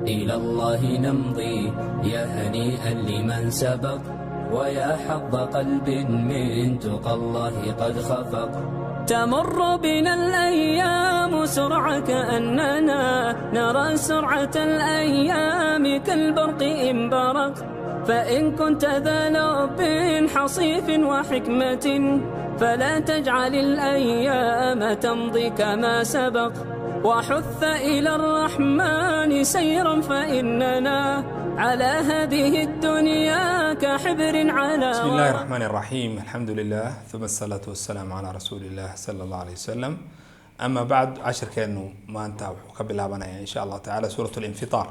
إلى الله نمضي يا هنيئا لمن سبق ويا حظ قلب من تقى الله قد خفق. تمر بنا الأيام سرعة كأننا نرى سرعة الأيام كالبرق إن برق. فإن كنت ذا لب حصيف وحكمة فلا تجعل الأيام تمضي كما سبق. وحث إلى الرحمن سيرا فإننا على هذه الدنيا كحبر على. بسم الله الرحمن الرحيم. الحمد لله ثم الصلاة والسلام على رسول الله صلى الله عليه وسلم. أما بعد عشر كأنه ما أنت قبل إن شاء الله تعالى سورة الانفطار.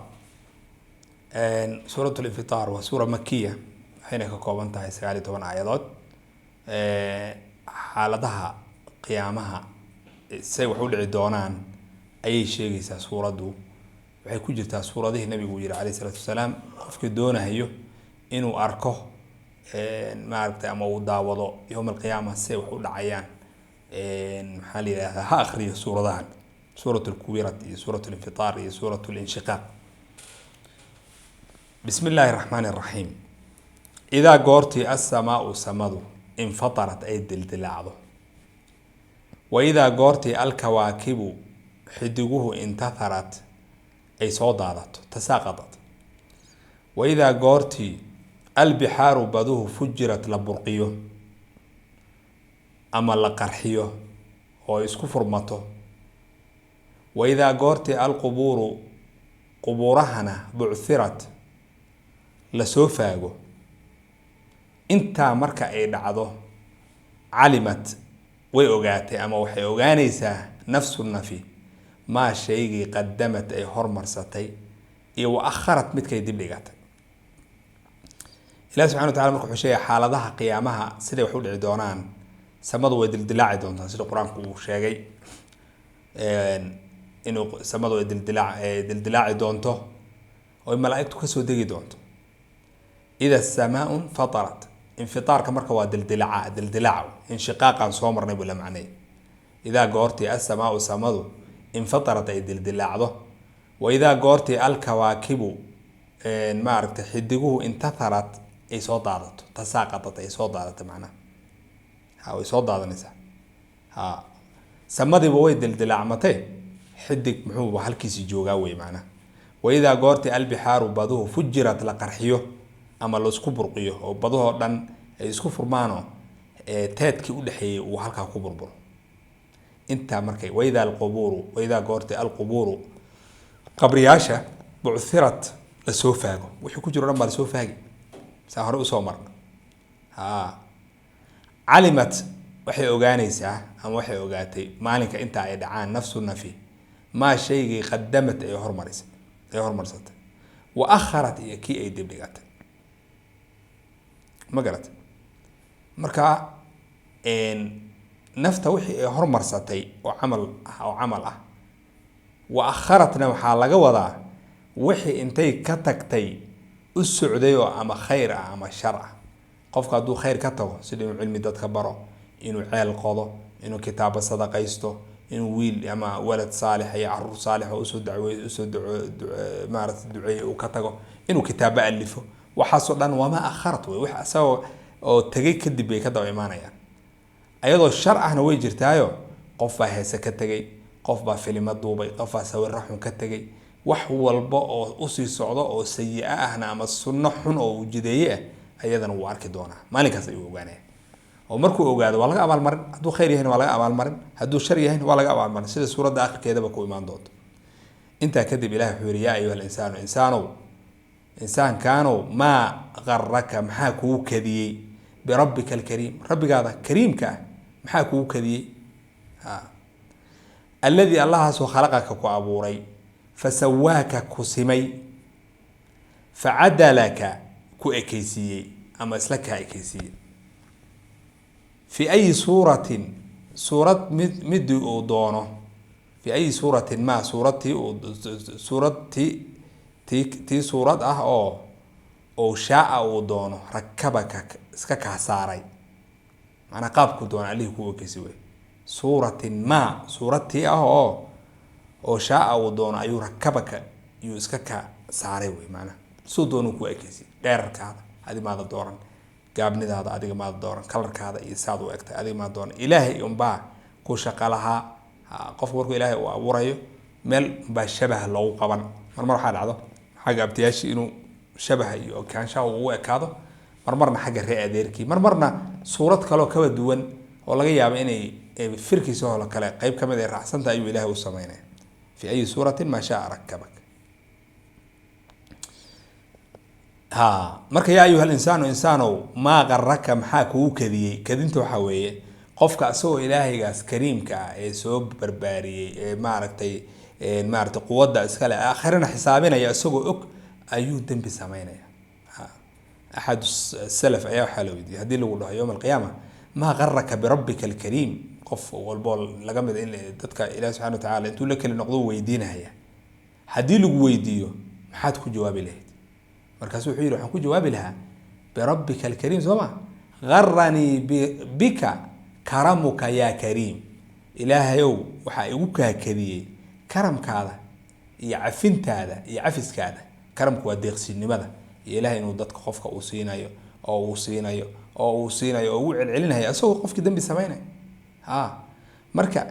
سورة الانفطار وسورة مكية حين كوبنتها سعالي طبعا آيات حالتها قيامها سيوحول عدونان أي شيء سورة waxay ku jirtaa suuradihii nabigu yiri kaleey salaatu wasalaam qofkii doonayo inuu arko maaragtay ama uu daawado yawm al-qiyaamah say wax u dhacayaan maxaa la yiraahdaa ha akhriyo suuradahan suuratul kuwirat iyo suuratul infitar iyo suuratul inshiqaq. bismillahir rahmanir rahim. idha goorti as-samaa'u samadu infatarat ay dildilacdo wa idha goorti al-kawaakibu xidiguhu intatharat ay soo daadato tasaaqadat wa idha goorti albihaaru baduhu fujirat la burqiyo ama la qarxiyo oo isku furmato wa idha goorti alquburu quburahana bu'thirat la soo faago inta marka ay dhacdo calimat way ogaatay ama waxay ogaanaysaa nafsu nafi ما شيء قدمت أي هرمر ستي وأخرت متكي دبلغت. الله سبحانه وتعالى مركو حشية حالتها قيامها سيدي وحول عدونان سمدوا يدلدلاع دونتان سيدي القرآن كو شيء إنه سمدوا يدلدلاع دونتو والملائكة كسو دقي دونتو. إذا السماء فطرت انفطار كمركو دلدلاع انشقاقا صومر نبو لمعني. إذا قورتي السماء سمدوا انفطرت أي دلدلاعده وإذا قورتي الكواكب ما عرفت حدقوه انتثرت أي صوت عادته تساقطت أي صوت عادته معنا ها صوت عادة نساء ها سمدي بوي دلدلاع متى حدق محوب هالكيسي جوجاوي معنا. وإذا قورتي البحار بدوه فجرت لقرحيه أما لو سكو برقيه أو بدوه دان يسكو فرمانه تاتكي ودحي وهالكا كبربر انت مركي واذا القبور واذا قورتي القبور قبرياشا بعثرت لسوفاغو وحي كجرو لما لسوفاغي ساهر اسو مر ها علمت وحي اوغانيسا ام وحي اوغاتي مالك انت اي دعان نفس النفي ما شيء قدمت اي هرمرست واخرت اي كي اي دبلغت ما قالت مركا ان نفته وحي هرمرستي وعمل واخرتنا waxaa laga wadaa wixii intay ka tagtay u socday oo ama khayr ama shar qofka haduu khayr ka tago sidoo cilmi dadka baro inuu ceel qodo inuu kitaab sadaqaysto inuu wiil ama walad saalix iyo arur saalix oo soo dacweeyo maarat duceey uu ka tago inuu kitaab alifo waxa soo dhan wama akharat wax asoo oo tagay kadib ay ka daba iimaanayaan ayadoo shar ahna way jirtaayo qof baa heesa ka tagay qof baa filima duubay qof baa sawir xun ka tagay wax walba oo u sii socdo oo sayi'a ahna ama sunno xun oo jideeye ayadana wuu arki doonaa maalinkaas ayuu ogaanaya oo markuu ogaado waa laga abaal marin haduu khayr yahay waa laga abaal marin haduu shar yahay waa laga abaal marin sida suurada aakhirkeedaba ku imaan doonto. inta kadib ilaahay wuxuu yiri yaa ayuha insaan kaano ma qarraka maxaa kuu kadiyay بربك الكريم ربك هذا كريم كه محاكو كذي الذي الله سو خلقك كأبوري فسواك كسمي فعدلك كأكيسي أما سلك أكيسي في أي صورة مد أودونه في أي صورة ما تي صورة أو شاء أودونه ركبك iska ka saaray ana qaabku doon ali ku okaysiway suuratin ma suurati oo shaa uu doon ayuu rakabaka yuu iska ka saaray wey macnaha suu doonuu ku ekeysi dheerarkaada adi maada dooran gaabnidaada adiga maada dooran kalarkaada iyo saad u egtay adiga maada dooran ilaahay unbaa ku shaqo lahaa qofku markuu ilaahay uu abuurayo meel baa shabaha loogu qaban marmar waxaa dhacdo xagga abtiyaashii inuu shabaha iyo okaanshaha ugu ekaado marmarna xagga ree adeerkii marmarna suurad kaloo kaba duwan oo laga yaabo inay firkiisa oo kale qayb ka mid ay raacsanta ayuu ilaahay u sameynaya fi ayi suuratin maa shaa rakabak marka yaa ayuha insaanu insaanow maa qaraka maxaa kugu kadiyey kadinta waxaa weeye qofka asagoo ilaahaygaas kariimka ah ee soo barbaariyey ee maaragtay quwadda iskale aakhirana xisaabinaya isagoo og ayuu dembi sameynaya axad salaf ayaa waxaa la weydiiyey haddii lagu dhaho yowma alqiyaama maa qaraka birabbika alkariim qof walboo laga mid in dadka ilahi subxana wa tacala intuu la keli noqdo weydiinaya haddii lagu weydiiyo maxaad ku jawaabi lahayd markaasuu wuxuu yidhi waxaan ku jawaabi lahaa birabbika alkariim soo ma garanii bika karamuka yaa kariim ilaahayow waxaa igu kaakadiyey karamkaada iyo cafintaada iyo cafiskaada karamku waa deeqsinimada iyo ilaahay inuu dadka qofka uu siinayo oo uu siinayo oo uu siinayo oo uu celcelinayo asagoo qofkii dambi sameynay marka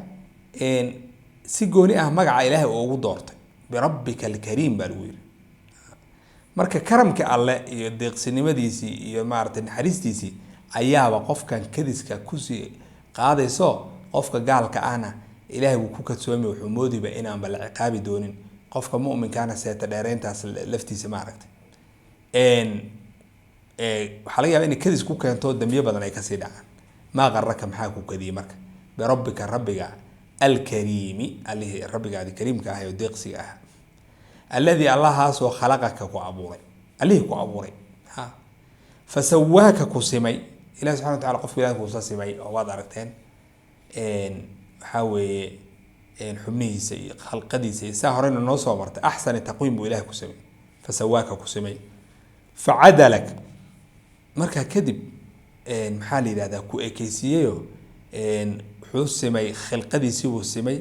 si gooni ah magaca ilaahay uu ugu doortay birabbika alkariim baa lagu yidhi marka karamka alle iyo deeqsinimadiisii iyo maaragtay naxariistiisii ayaaba qofkan kadiska kusii qaadayso qofka gaalka ahna ilaahay wuu ku kadsoomay wuxuu moodiba inaanba la ciqaabi doonin qofka mu'minkaana seeta dheerayntaas laftiisa maaragtay waxaa laga yaabaa inay kadis ku keento dambiyo badan ay kasii dhacaan maa qaraka maxaa ku kadiyey marka birabbika rabbiga alkariimi allihii rabbigaadi kariimka ah oo deeqsiga ah alladii allahaasoo khalaqaka ku abuuray allihii ku abuuray fasawaaka ku simay ilahi subxana wa tacala qofka ilahi kuusa simay oo waad aragteen waxaa weeye xubnihiisa iyo khalqadiisa iyo saa horeyna noo soo martay axsani taqwiim buu ilahi ku simay fasawaaka ku simay facadalak markaa kadib maxaa la yidhahdaa ku ekeysiiyeyo wuxuu simay khilqadiisii buu simay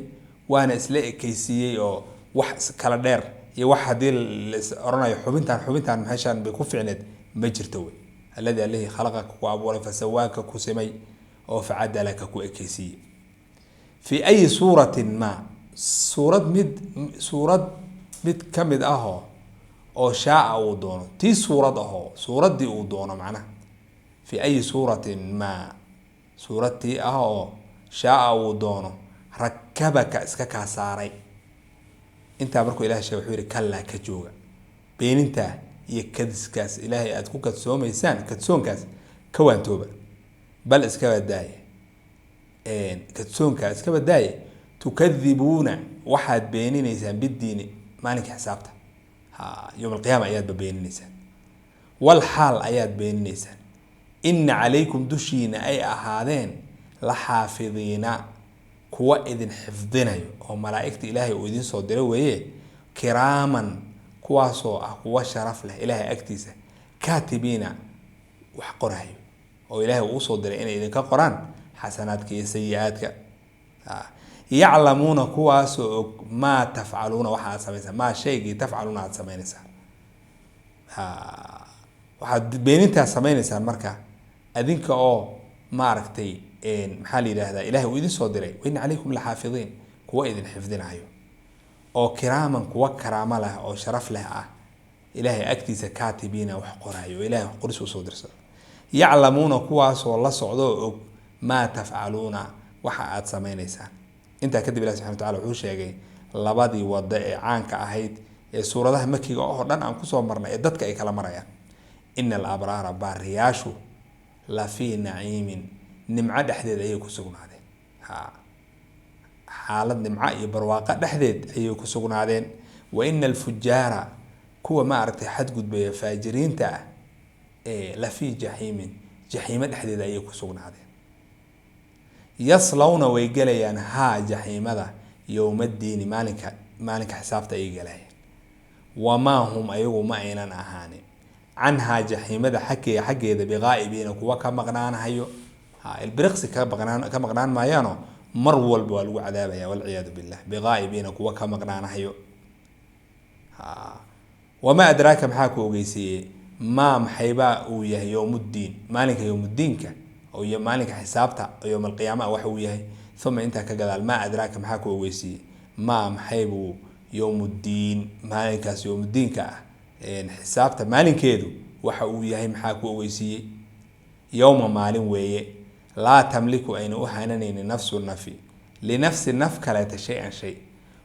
waana isla ekeysiiyey oo wax kala dheer iyo wax haddii la oranayo xubintaan meeshaan bay ku ficneed ma jirto wey alladii allihii khalaqaka ku abuuray fasawaaka ku simay oo facadalaka ku ekeysiiyey fi ayi suuratin ma suurad mid ka mid ahoo oo shaaa uu doono tii suurad ahoo suuraddii uu doono macnaha fi ayi suuratin ma suuradtii ah oo shaaa uu doono rakabaka iska kaa saaray intaa markuu ilahay sheegay wuxuu yidhi kallaa ka jooga beenintaa iyo kadiskaas ilaahay aada ku kadsoomaysaan kadsoonkaas ka waantooba bal iska badaaye kadsoonkaa iska badaaye tukadibuuna waxaad beeninaysaan bidiini maalinka xisaabta yowm alqiyaama ayaadba beeninaysaan wal xaal ayaad beeninaysaan ina calaykum dushiina ay ahaadeen la xaafidiina kuwa idin xifdinayo oo malaa'igta ilaahay uu idin soo diray weeye kiraaman kuwaasoo ah kuwa sharaf leh ilaahay agtiisa kaatibiina wax qorayo oo ilaahay uu soo diray inay idinka qoraan xasanaadka iyo sayi-aadka yaclamuuna kuwaasoo og maa tafcaluuna waxa aad samaysaan maa shaygii tafcaluuna aad sameynaysaan waxaad beenintaas sameynaysaan marka adinka oo maaragtay maxaa la yidhaahdaa ilahay uu idin soo diray waina calaykum laxaafidiin kuwa idin xifdinayo oo kiraaman kuwa karaamo leh oo sharaf leh ah ilaahay agtiisa kaatibiina wax qorayo oo ilahay wax qoris usoo dirsado yaclamuuna kuwaasoo la socdo oo og maa tafcaluuna waxa aad sameynaysaan intaa kadib ilahi subxana wa tacala wuxuu sheegay labadii wado ee caanka ahayd ee suuradaha makiga oo dhan aan kusoo marnay ee dadka ay kala marayaan ina alabraara baariyaashu la fii naciimin nimco dhexdeed ayay ku sugnaadeen xaalad nimco iyo barwaaqo dhexdeed ayay ku sugnaadeen wa ina alfujaara kuwa ma aragtay xadgudbaya faajiriinta ah la fii jaxiimin jaxiimo dhexdeed ayay ku sugnaadeen yaslawna way gelayaan haa jaxiimada yowmaddiini maalinka xisaabta ayay gelayaan wamaa hum ayagu ma aynan ahaanin canhaa jaxiimada xaggeeda biqaa'ibiina kuwa ka maqnaanahayo ilbiriqsi ka maqnaan maayaano mar walba waa lagu cadaabaya walciyaadu billah biqaa'ibiina kuwa ka maqnaanahayo wamaa adraaka maxaa ku ogeysiiyey maa maxaybaa uu yahay yowmuddiin maalinka yowmuddiinka oo maalinka xisaabta yowm alqiyaama waxa uu yahay uma intaa ka gadaal maa adraaka maxaa ku ogeysiiyey maa maxaybuu yowmuddiin maalinkaas yowmuddiinka ah xisaabta maalinkeedu waxa uu yahay maxaa ku ogeysiiyey yowma maalin weeye laa tamliku ayna u hananaynin nafsu nafi linafsi naf kaleeta shay-an shay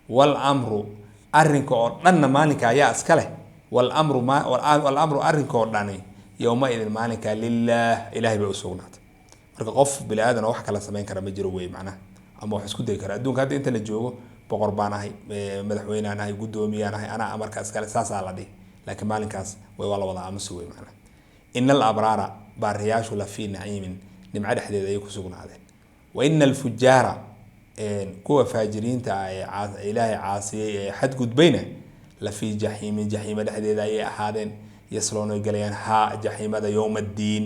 walamru arrinka oo dhanna maalinka ayaa iska leh walamru arrinka oo dhani yowma idin maalinka lilaah ilaahay bay u sugnaatay marka qof bini aadan oo wax kala samayn kara ma jiro wey macnaha ama wax isku dayi kara adduunka hadda inta la joogo boqor baan ahay madaxweynaan ahay guddoomiyaan ahay anaa amarka iskale saasaa la dhihi laakiin maalinkaas waa la wada aamusi wey macnaha ina alabraara baariyaashu la fii naciimin nimco dhexdeeda ayay ku sugnaadeen wa ina alfujaara kuwa faajiriinta ah ee ilaahay caasiyey ee xadgudbayna la fii jaxiimin jaxiima dhexdeeda ayay ahaadeen yasloona galayaan haa jaxiimada yowma addiin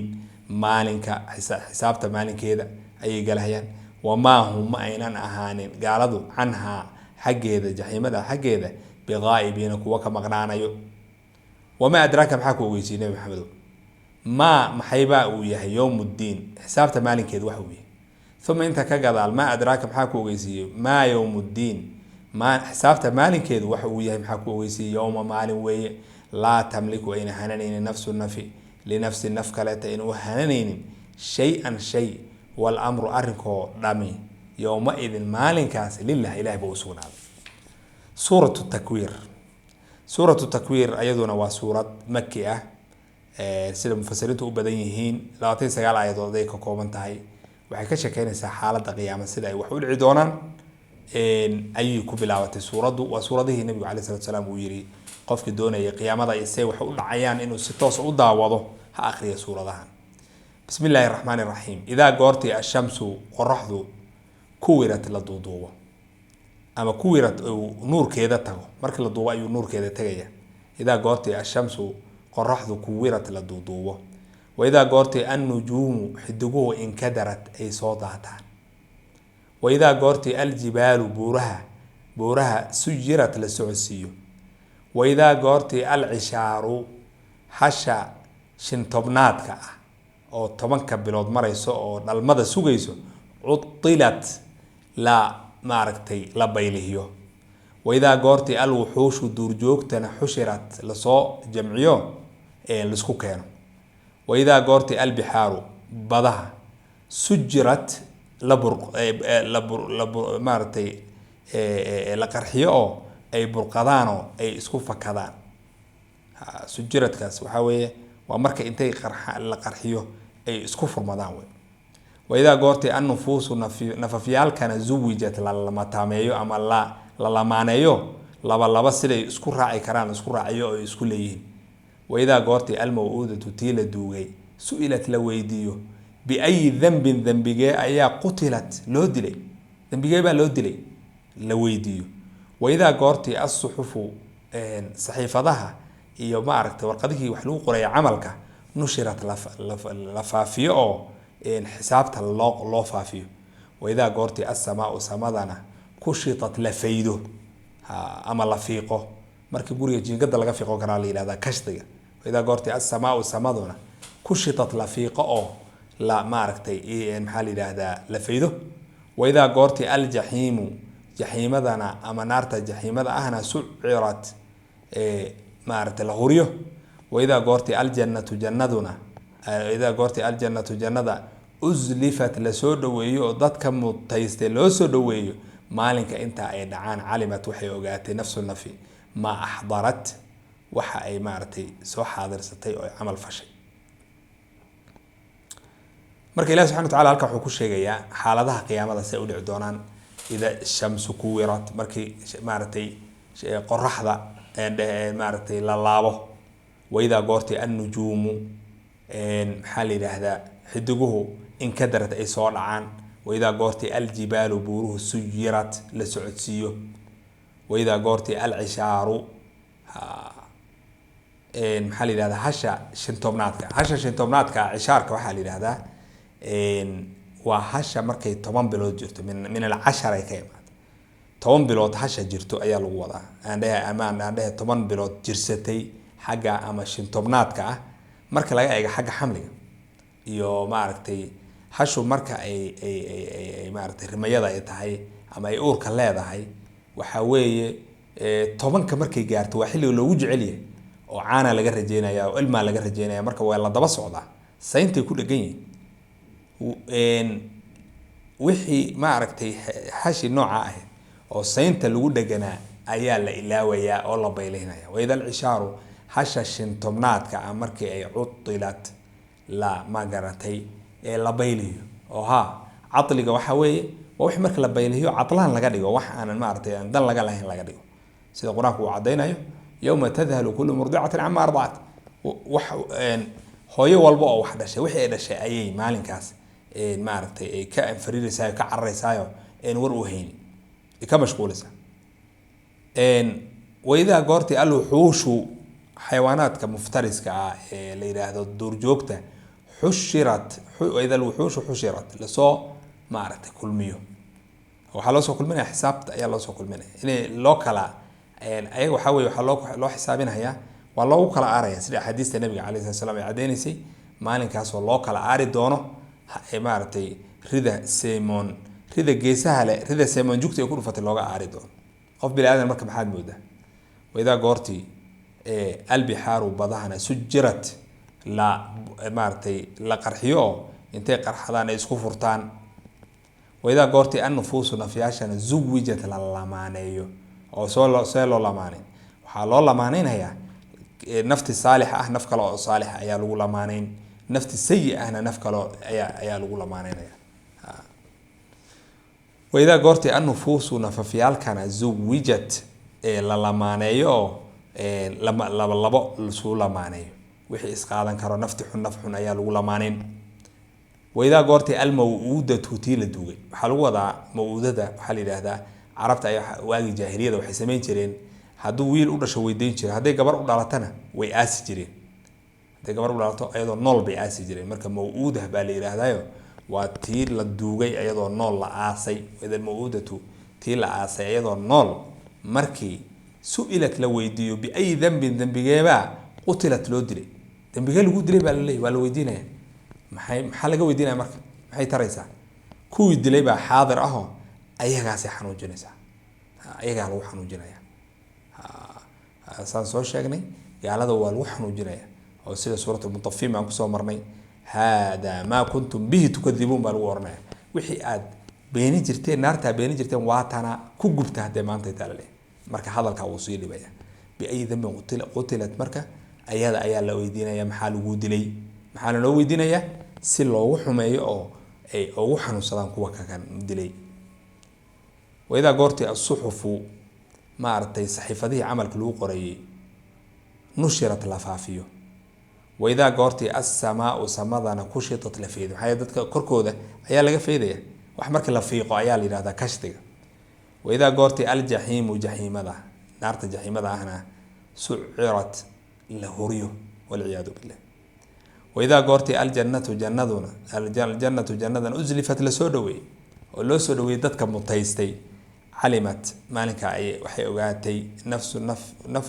maalinka xisaabta maalinkeeda ayay galahayaan wamaa hum ma aynan ahaanin gaaladu canhaa xaggeeda jaxiimada xaggeeda biqaa'ibiina kuwa ka maqnaanayo wamaa adraaka maxaa ku ogeysiiyey nabi maxamedow maa maxaybaa uu yahay yowmuddiin xisaabta maalinkeeda waxa uu yahay uma inta ka gadaal maa adraaka maxaa ku ogeysiiyey maa yowmuddiin xisaabta maalinkeedu waxa uu yahay maxaa ku ogeysiiyey yowma maalin weeye laa tamliku ayna hananaynin nafsu nafi linafsi naf kaleeta ayna u hananaynin shay-an shay walamru arrinkoo dhami yowma idin maalinkaas lilah ilahay ba u sugnaaday suuratu takwiir suuratu takwiir ayaduna waa suurad maki ah sida mufasiriintu u badan yihiin 29 aayadood ay ka kooban tahay waxay ka sheekeynaysaa xaaladda qiyaama sida ay wax u dhici doonaan ayay ku bilaabatay suuraddu waa suuradihii nabigu calayhi salaatu wasalaam uu yiri qofkii doonaya qiyaamada isay wax u dhacayaan inuu si toos u daawado ha akhriyo suuradahan bismillaahi raxmaani raxiim idaa goortii ashamsu qoraxdu kuwirat la duuduubo ama kuwirat uu nuurkeeda tago markii la duubo ayuu nuurkeeda tagaya idaa goortii ashamsu qoraxdu kuwirat la duuduubo wa idaa goortii annujuumu xidiguhu inkadarat ay soo daataan wa idaa goortii aljibaalu buuraha sujirat la socodsiiyo wa idaa goortii alcishaaru hasha shintobnaadka ah oo 10 bilood marayso oo dhalmada sugayso cutilat la maaragtay la baylihiyo wa idaa goortii alwuxuushu duurjoogtana xushirat lasoo jamciyo laisku keeno wa idaa goortii albixaaru badaha sujirat maaragtay la qarxiyo oo ay burqadaan oo ay isku fakadaan sujiradkaas waxaa weeye waa marka intay la qarxiyo ay isku furmadaan wey wa idaa goortii annufuusu nafafyaalkana zuwijat lalamatameeyo ama la lamaaneeyo laba siday isku raaci karaan isku raaciyo oo isku leeyihiin wa idaa goortii almaw'uudatu tii la duugay su-ilat la weydiiyo biayi dambin dambigee ayaa qutilat loo dilay dambigee baa loo dilay la weydiiyo wa idaa goortii as-suxufu saxiifadaha iyo maaragtay warqadihii wax lagu qoraya camalka nushirat la faafiyo oo xisaabta loo faafiyo wa idaa goortii as-samaa'u samadana kushitat la faydo ama la fiiqo markii guriga jiingada laga fiiqo karaa la yiraahdaa kashdiga wa idaa goortii as-samaa'u samaduna kushitat la fiiqo oo la maaragtay maxaa la yiraahdaa la faydo wa idaa goortii aljaxiimu jaxiimadana ama naarta jaxiimada ahna sucirat maaragtay la huriyo wa idaa goortii aljannatu jannaduna idaa goortii aljannatu jannada uzlifat la soo dhaweeyo oo dadka mutaystay loo soo dhaweeyo maalinka inta ay dhacaan calimat waxay ogaatay nafsu nafi ma axdarat waxa ay maaragtay soo xaadirsatay oo camal fashay marka ilaahay subxaanahu wa ta'aala halka wuxuu ku sheegayaa xaaladaha qiyaamada si ay u dhici doonaan ida shamsu kuwirat markii maaragtay qoraxda maaragtay la laabo wa idaa goortii annujuumu maxaa la yiraahdaa xidiguhu inkadarat ay soo dhacaan wa idaa goortii aljibaalu buuruhu sujirat la socodsiiyo wa idaa goortii alcishaaru maxaa la yiraahdaa hasha shintobnaadka cishaarka waxaa la yiraahdaa waa hasha markay 10 bilood jirto min alcashar ay ka imaado toban bilood hasha jirto ayaa lagu wadaa aan dhahay toban bilood jirsatay xagga ama shan tobnaadka ah marka laga eego xagga xamliga iyo maaragtay hashu marka ay maaragtay rimayada ay tahay ama ay uurka leedahay waxa weeye tobanka markay gaarto waa xilliga loogu jecel yahay oo caana laga rajeynaya oo ilmaa laga rajeynaya marka waa la daba socdaa sayntay ku dhagan yihiin wixii maaragtay hashi nooca ah oo saynta lagu dhaganaa ayaa la ilaawayaa oo la bayleynaya wayda al-ishaaru hasha shan tobnaadka markii ay cutilat la magaratay la bayliyo oo catliga waxa weeye waa wix marka la bayliyo catlaan laga dhigo wax aan maaragtay dan laga lahayn laga dhigo sida quraanku uu cadeynayo yawma tadhalu kullu murdi'atin amma arda'at wax hooyo walba oo wax dhashay wixii ay dhashay ayay maalinkaas maaragtay ay ka anfariiraysaa ka cararaysaa war u hayn ka mashquulisa wayda goorti al-wuxuushu xayawaanaadka muftariska ee la yiraahdo duurjoogta xushirat wayda al-wuxuushu xushirat lasoo maaragtay kulmiyo waxa loo soo kulminaya xisaabta ayaa loo soo kulminaya inay loo kala ayaga waxa weeye waxa loo xisaabinayaa waa loo kala aaraya sida xadiista nabiga kaleey salaam ay cadeynaysay maalinkaas oo loo kala aari doono maaragtay rida geesaha leh rida seemon jugta ay ku dhufatay looga aari doono qof bil aadan marka maxaad moodaa wayda goorti albihaaru badahana sujirat la maaragtay la qarxiyo intay qarxadaan ay isku furtaan wayda goorti an-nufuusu nafyaashana zuwijat la lamaaneeyo oo soo loo lamaanay waxa loo lamaanaynayaa nafti saalix naf kale oo saalix ayaa lagu lamaanayn nafti sayyi naf kale ayaa lagu lamaanaynaya wayda goorti an-nufuusu nafafyaalkana zuwijat la lamaaneeyo labo soo lamaaneeyo wixii isqaadan karo nafti xun naf xun ayaa lagu lamaanayn wayda goorti al-maw'udatu tila duugay waxa lagu wadaa maw'udada waxa la yiraahdaa carabta ay waagi jaahiliyada waxay sameyn jireen hadduu wiil u dhasho weydiin jiray hadday gabar u dhalatana way aasi jireen hadday gabar u dhalato ayadoo nool bay aasi jireen marka maw'uudah baa la yiraahdaayo waa tii la duugay ayadoo nool la aasay wayda al-maw'udatu tii la aasay ayadoo nool markii su'ilat la weydiiyo bi ay dambigeeba qutilat loo dilay dambiga lagu dilay baa la leeyahay waa la weydiinaya maxaa laga weydiinaya marka maxay taraysaa kuwii dilay baa xaadir ahoo ayagaas xanuujinaysa ayaga lagu xanuujinaya saan soo sheegnay gaalada waa lagu xanuujinaya oo sida suuratu mutaffim aan ku soo marnay hada ma kuntum bihi tukadibun baa lagu oranaya wixii aad beeni jirteen naarta beeni jirteen waatana ku gubta hadee maanta taale marka hadalka uu sii dhibaya bi ay dambi qutilat marka ayada ayaa la weydiinaya maxaa lagu dilay maxaa loo weydiinaya si loogu xumeeyo oo ay ugu xanuunsadaan kuwa kan dilay wayda goorti as-suhufu maartay saxiifadii amalka lagu qorayay nushirat lafaafiyo wayda goorti as-samaa'u samadana kushitat lafiido waxay dadka korkooda ayaa laga feedaya wax marka la fiiqo ayaa la yiraahdaa kashtiga wayda goorti al-jahiimu jahiimada naarta jahiimada ahna su'irat la huriyo wal iyad billah wayda goorti al-jannatu jannaduna al-jannatu jannadan uzlifat la soo dhaweey oo loo soo dhaweey dadka mutaystay علمت مالك أي وحي أوقاتي نفس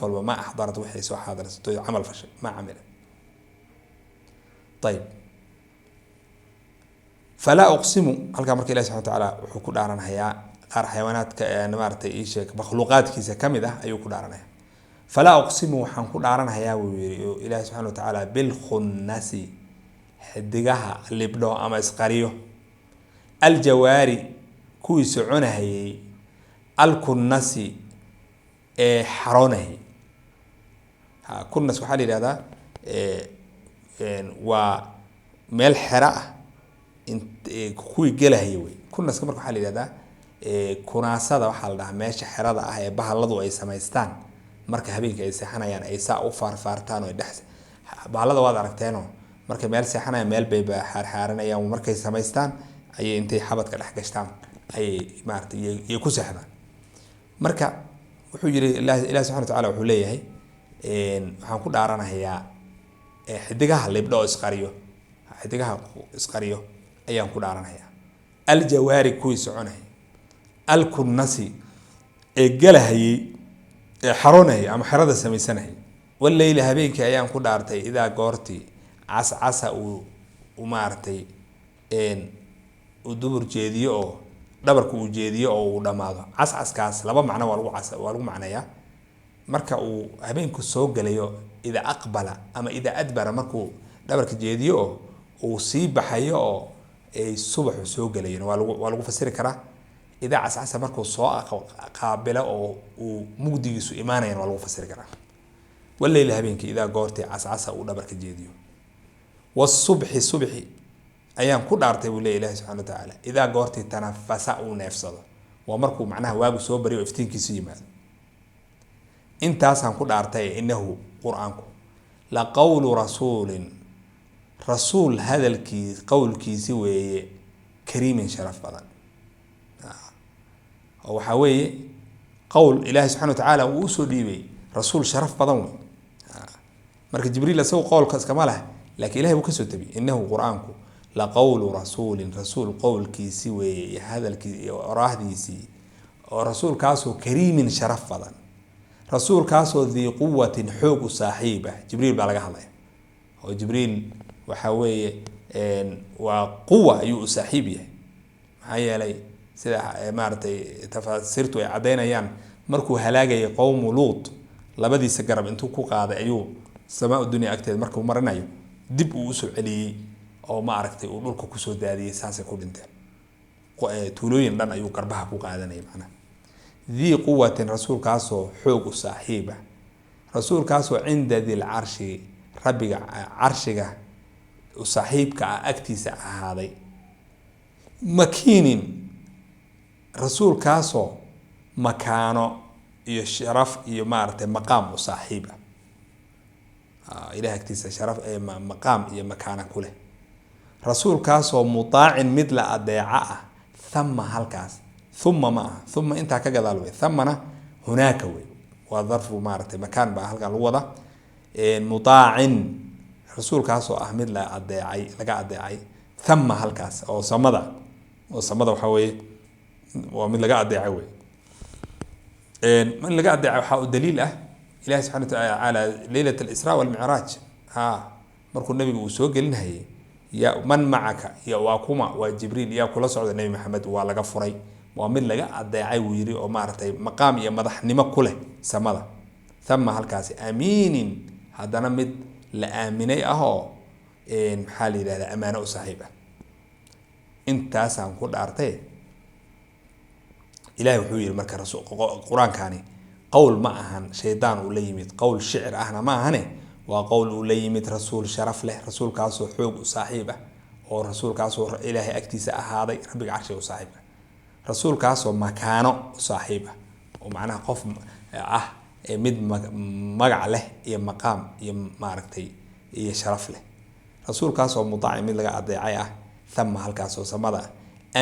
والله ما أحضرت وحي سو حاضرت عمل فشل ما عمل طيب فلا أقسم هل كان الله سبحانه وتعالى وحكود عرنا هيا قار حيوانات نمارتي إيشك مخلوقات كيسا كمدة أيو كود عرنا فلا أقسم وحنكود عرنا هيا وإله سبحانه وتعالى بالخنس حدقها اللي بلو أما إسقاريو الجواري كوي سعونه هي الكنسي حرونه كنس وحالي هذا وميل حراء كوي جله هيوي كنس كمرك حالي هذا كناسة ده وحال ده ماشي حراء ده بحالده أي سمايستان مرك هبيك أي سحنا يعني أي ساعة أوفر فارتان ويدحس بحالده واضح ركتانو مرك ميل سحنا ميل بيبقى حارنا يوم مرك أي سمايستان أي أنتي حبت كده حكشتان أي مارت يكوسحنا marka wuxuu yiri ilaahay subhanahu wa ta'ala wuxuu leeyahay waxaan ku dhaaranayaa xidigaha libdho isqariyo ayaan ku dhaaranayaa al-jawari kuwi soconay al-kunnasi galahayay xaroonayay ama xerada samaysanayay wallayli habeenkii ayaan ku dhaartay idaa goortii cascasa uu maaragtay uu dubur jeediyo oo dhabarku uu jeediyo oo uu dhamaado cascaskaas laba macno waa lagu macneeyaa marka uu habeenku soo galayo ida aqbala ama ida adbara markuu dhabarka jeediyo oo uu sii baxayo oo ay subaxu soo galayeen waa lagu fasiri karaa ida cascasa markuu soo qaabilo oo uu mugdigiisu imaanayeen waa lagu fasiri karaa wallayli habeenkii idaa goortii cascasa uu dhabarka jeediyo wasubxi subxi ayaan ku dhaartay buu leeyahay ilaahay subxaana wa tacaala idaa goortii tanafasa uu neefsado waa markuu macnaha waagu soo bariyo oo iftiinkiisu yimaado intaasaan ku dhaartay innahu qur-aanku la qawlu rasuulin rasuul hadalkii qowlkiisi weeye kariimin sharaf badan oo waxaa weeye qowl ilaahay subxana wa tacaala uu usoo dhiibay rasuul sharaf badan wey marka jibriil isagu qowlka iskama leh laakiin ilahay buu kasoo tabiyey innahu qur-aanku la qawlu rasuulin rasuul qowlkiisi weeye iyo hadalkii iyo oraahdiisii oo rasuulkaasoo kariimin sharaf badan rasuulkaasoo dii quwatin xoog u saaxiib ah jibriil baa laga hadlaya oo jibriil waxaa weeye waa quwa ayuu u saaxiib yahay maxaa yeelay sida maaragtay tafaasiirtu ay caddaynayaan markuu halaagayay qowmu luut labadiisa garab intuu ku qaaday ayuu samaa dunya agteeda markuu marinayo dib uu usoo celiyey oo maaragtay uu dhulka kusoo daadiyey saasay ku dhinteen tuulooyin dhan ayuu garbaha ku qaadanayay macnaha dii quwatin rasuulkaasoo xoog u saaxiib ah rasuulkaasoo cinda dil carshi rabbiga carshiga u saaxiibka ah agtiisa ahaaday makiinin rasuulkaasoo makaano iyo sharaf iyo maaragtay maqaam u saaxiib ah ilaah agtiisa sharaf maqaam iyo makaana ku leh rasuulkaasoo mutaacin mid la adeeca ah thama halkaas uma ma aha uma intaa ka gadaal wey thamana hunaaka wey waa darfu maaragtay makaan baa halkan lagu wada mutaacin rasuulkaasoo ah mid laga adeecay thama halkaas oo samada waxaa weeye waa mid laga adeecay wey in laga adeecay waxaa u daliil ah ilahi subxana watacaala leylat alisraa walmicraaj markuu nabiga uu soo gelinhayay ya man macaka ya waa kuma waa jibriil yaa kula socda nebi maxamed waa laga furay waa mid laga adeecay wuu yiri oo maaragtay maqaam iyo madaxnimo ku leh samada thama halkaasi amiinin haddana mid la aaminay ah oo maxaa la yidhahdaa ammaano u saaxiib ah intaasaan ku dhaartay ilahay wuxuu yidhi marka qur-aankani qowl ma ahan shaydaan uu la yimid qowl shicir ahna ma ahane waa qowl uu la yimid rasuul sharaf leh rasuulkaasoo xoog u saaxiib ah oo rasuulkaasoo ilaahay agtiisa ahaaday rabbiga carshiga u saaxiib ah rasuulkaasoo makaano u saaxiib ah oo macnaha qof ah mid magac leh iyo maqaam iyo maaragtay iyo sharaf leh rasuulkaasoo mutaaci mid laga adeecay ah thama halkaasoo samada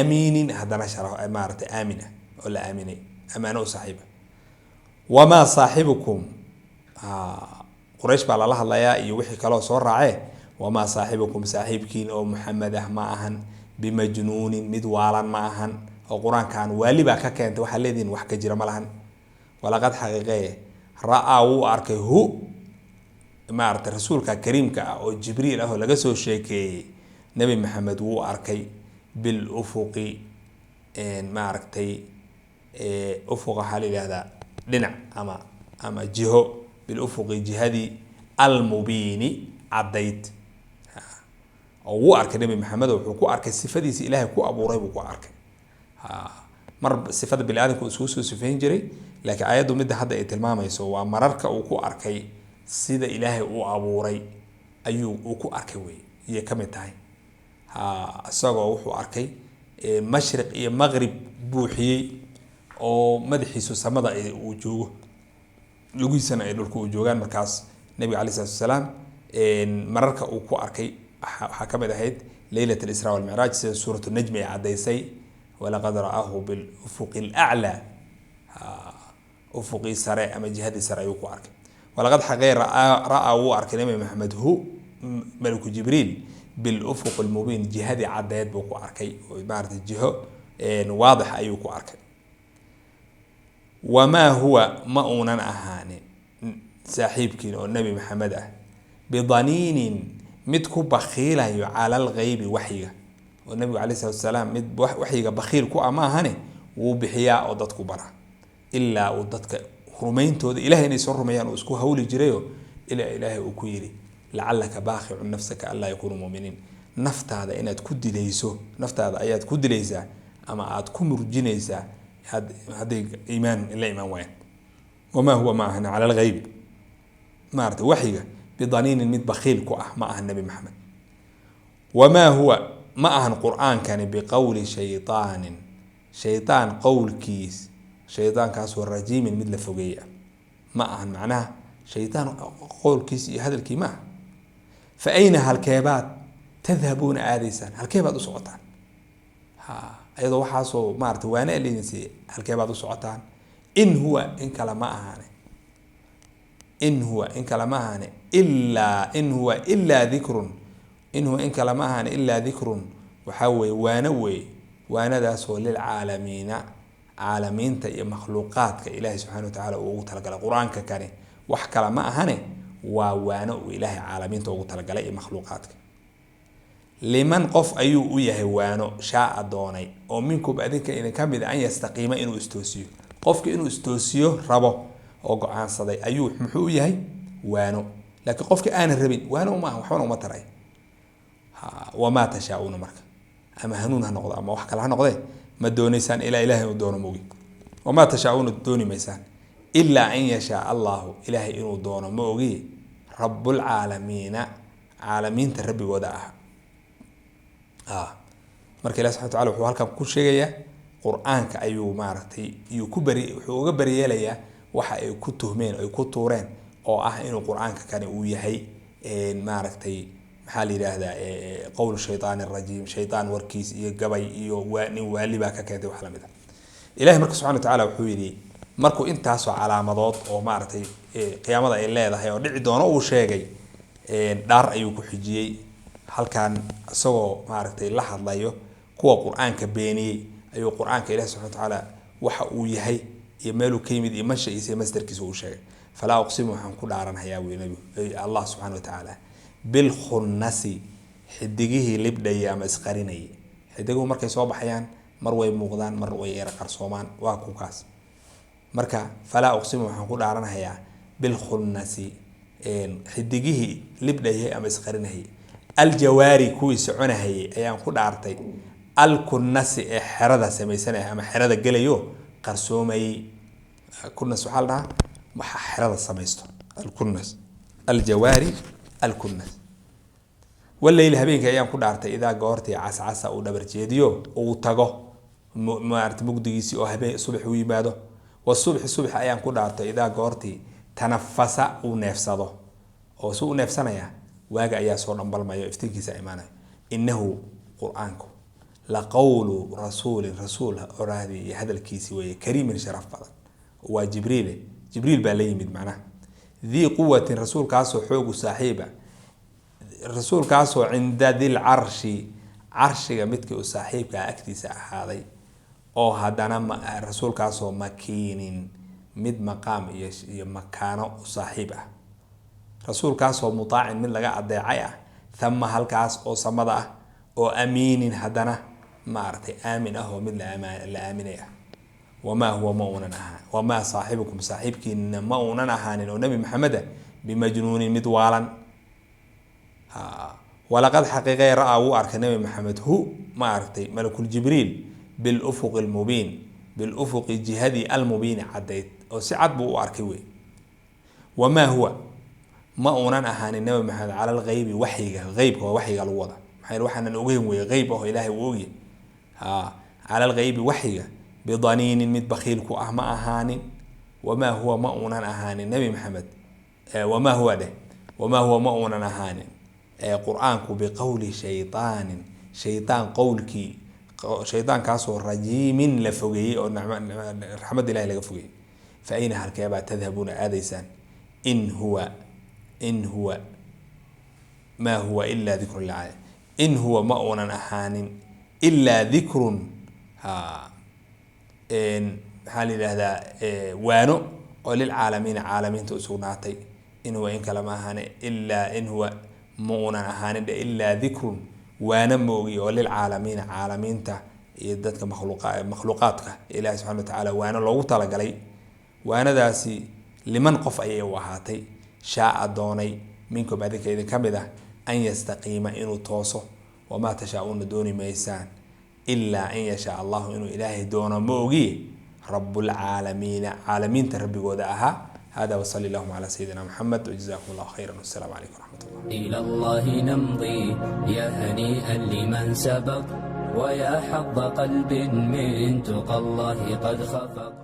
amiinin haddana sharaf maaragtay aamin ah oo la aaminay ammaano u saaxiib ah wamaa saaxibukum quraysh baa lala hadlayaa iyo wixii kaloo soo raacee wamaa saaxibukum saaxiibkiin oo muxamed ah ma ahan bimajnuunin mid waalan ma ahan oo qur-aankan waali baa ka keentay waxaa leedihin wax ka jira ma lahan walaqad xaqiiqee ra-aa wuu arkay maaragtay rasuulka kariimka ah oo jibriil ah oo laga soo sheekeeyey nebi maxamed wuu arkay bil ufuqi maaragtay ufuq waxaa la yidhahdaa dhinac ama jiho bilufuqi jihadii almubiini caddayd oo wuu arkay nebi maxamed wuxuu ku arkay sifadiisi ilaahay ku abuuray buu ku arkay mar sifada bini aadamka isugu soo sifayn jiray laakiin aayaddu midda hadda ay tilmaamayso waa mararka uu ku arkay sida ilaahay uu abuuray uu ku arkay wey iyay ka mid tahay isagoo wuxuu arkay mashriq iyo maqrib buuxiyey oo madaxiisu samada uu joogo lugiisana ay dhulka uu joogaan markaas nabiga caleyhi salaatu wasalaam mararka uu ku arkay waxaa ka mid ahayd leylat alisraa walmicraaj sida suuratu najmi ay caddaysay walaqad ra'aahu bilufuqi alaclaa ufuqii sare ama jihadii sare ayuu ku arkay walaqad xaqee ra'aa wuu arkay nabi maxamed maliku jibriil bilufuq almubiin jihadii caddeed buu ku arkay oo maaragtay jiho waadix ayuu ku arkay wamaa huwa ma uunan ahaanin saaxiibkiin oo nebi maxamed ah bidaniinin mid ku bakhiilayo cala alghaybi waxyiga oo nebigu caleyhi salaatu wasalaam mid waxyiga bakhiil ku ama ahane wuu bixiyaa oo dadku bara ilaa uu dadka rumayntooda ilahay inay soo rumeeyaan uu isku hawli jirayo ilaa ilaahay uu ku yidhi lacallaka baaqicun nafsaka anlaa yakuunu muuminiin naftaada inaad ku dilayso naftaada ayaad ku dilaysaa ama aad ku murjinaysaa hadday iimaan la imaan waayaan wamaa huwa ma ahana cala alghaybi maarata waxyiga bidaniinin mid bakhiil ku ah ma aha nebi maxamed wamaa huwa ma ahan qur-aankani biqowli shaytaanin shaytaan qowlkiis shaydaankaasoo rajiimin mid la fogeeya ma ahan macnaha shaytaan qowlkiis iyo hadalkii ma aha fa ayna halkeebaad tadhabuuna aadaysaan halkeebaad u socotaan ayadoo waxaasoo maarata waana leedinsi halkeebaad u socotaan in huwa in kale ma ahane in huwa in kale ma ahane ilaa in huwa ilaa dikrun in huwa in kale ma ahane ilaa dikrun waxaa weeye waano weeye waanadaasoo lilcaalamiina caalamiinta iyo makhluuqaadka ilaahay subxana watacaala uu ugu talagalay qur-aanka kani wax kale ma ahane waa waano uu ilaahay caalamiinta ugu talagalay iyo makhluuqaadka liman qof ayuu u yahay waano shaa doonay oo minkum adinka idin ka mid an yastaqiima inuu istoosiyo qofka inuu istoosiyo rabo oo go-aansaday ayuu muxuu u yahay waano laakiin qofka aanan rabin waano ma aha waxbana uma taray wamaa tashaa-uuna marka ama hanuun ha noqdo ama wax kale ha noqdee ma doonaysaan ilaa ilahay inuu doono mogi wamaa tashaa-uuna dooni maysaan ilaa an yashaa allahu ilaahay inuu doono ma ogi rabbulcaalamiina caalamiinta rabbigooda marka ilahi subxana wataala wuxuu halkan ku sheegayaa qur-aanka ayuu maaragtay wuxuu uga baryeelayaa waxa ay ku tuhmeen ay ku tuureen oo ah inuu qur-aanka kani uu yahay maaragtay maxaa la yidhaahdaa qowl shaytaan rajiim shaytaan warkiis iyo gabay iyo nin waali baa ka keentay wax lamid a ilahi marka subxana watacaala wuxuu yidhi markuu intaasoo calaamadood oo maaragtay qiyaamada ay leedahay oo dhici doono uu sheegay dhaar ayuu ku xijiyey halkan isagoo maaragtay la hadlayo kuwa qur-aanka beeniyey ayuu qur-aanka ilahi subxana watacaala waxa uu yahay iyo meeluu ka yimid iyo manshaciisa iyo masdarkiisa uu sheegay falaa uqsimu waxaan ku dhaaranhayaa wy nabi allah subxana watacaala bilkhunnasi xidigihii libdhayay ama isqarinayay xidiguhu markay soo baxayaan mar way muuqdaan mar way yara qarsoomaan waa kukaas marka falaa uqsimu waxaan ku dhaaranhayaa bilkhunnasi xidigihii libdhayay ama isqarinayay aljawaari kuwii soconahayay ayaan ku dhaartay alkunnasi ee xerada samaysanaya ama xerada gelayo qarsoomayay kunnas waxaa la dhahaa waxa xerada samaysto alkunnas aljawaari alkunnas wallayl habeenkii ayaan ku dhaartay idaa goortii cascasa uu dhabar jeediyo uu tago maarata mugdigiisii oo habeen subax u yimaado wasubxi subax ayaan ku dhaartay idaa goortii tanafasa uu neefsado oo si u neefsanaya waaga ayaa soo dhambalmayo iftiinkiisa imaanaya innahu qur-aanku la qowlu rasuulin rasuul oraadi iyo hadalkiisi weeye kariimin sharaf badan waa jibriil baa la yimid macnaha dii quwatin rasuulkaasoo xoogu saaxiiba rasuulkaasoo cinda dil carshiga midkii u saaxiibkaa agtiisa ahaaday oo haddana rasuulkaasoo makiinin mid maqaam iyo makaano u saaxiib ah rasuulkaasoo mutaacin mid laga adeecay ah thama halkaas oo samada ah oo amiinin haddana maaragtay aamin ah oo mid la aaminay ah wamaa huwa ma uunan ahaan wamaa saaxibukum saaxiibkiina ma uunan ahaanin oo nebi maxameda bimajnuunin mid waalan walaqad xaqiiqay ra-aa wuu arkay nebi maxamed maaragtay malakul jibriil bilufuqi lmubiin bilufuqi jihadii almubiini caddayd oo si cad buu u arkay wey wamaa huwa ma uunan ahaanin nebi maxamed cala alghaybi waxyiga heybka waa waxyiga lagu wada maxaa waxaanan ogeyn wey heyb aho ilaahay uu ogyahay cala alghaybi waxyiga bidaniinin mid bakhiil ku ah ma ahaanin wamaa huwa ma uunan ahaanin nebi maxamed wamaa huwa ma uunan ahaanin qur-aanku biqowli shaytaanin shaytaan qowlkii shaytaankaasoo rajiimin la fogeeyey oo raxmad ilahi laga fogeeyey fa ayna halkeebaa tadhabuuna aadaysaan in huwa maa huwa ilaa dikrun lilcaalamiin in huwa ma uunan ahaanin ilaa dikrun حالي هذا وانو وللعالمين عالمين تسوناتي إن هو إن كلام أهاني إلا إن هو مونا أهاني إلا ذكر وانا موغي وللعالمين عالمين تا يدتك مخلوقاتك إله سبحانه وتعالى وانا لو طلق وانا داسي لمن قف أي وهاتي شاء دوني منكم بعدك إذا كمده أن يستقيم إنه توصو وما تشاءون دون ميسان إلا أن يشاء الله إنه إلهي دون موغي رب العالمين عالمين تربي وداها. هذا وصلى الله على سيدنا محمد وجزاكم الله خيرا والسلام عليكم ورحمة الله. إلى الله نمضي يا هنيئا لمن سبق ويا حظ قلب من تقى الله قد خفق.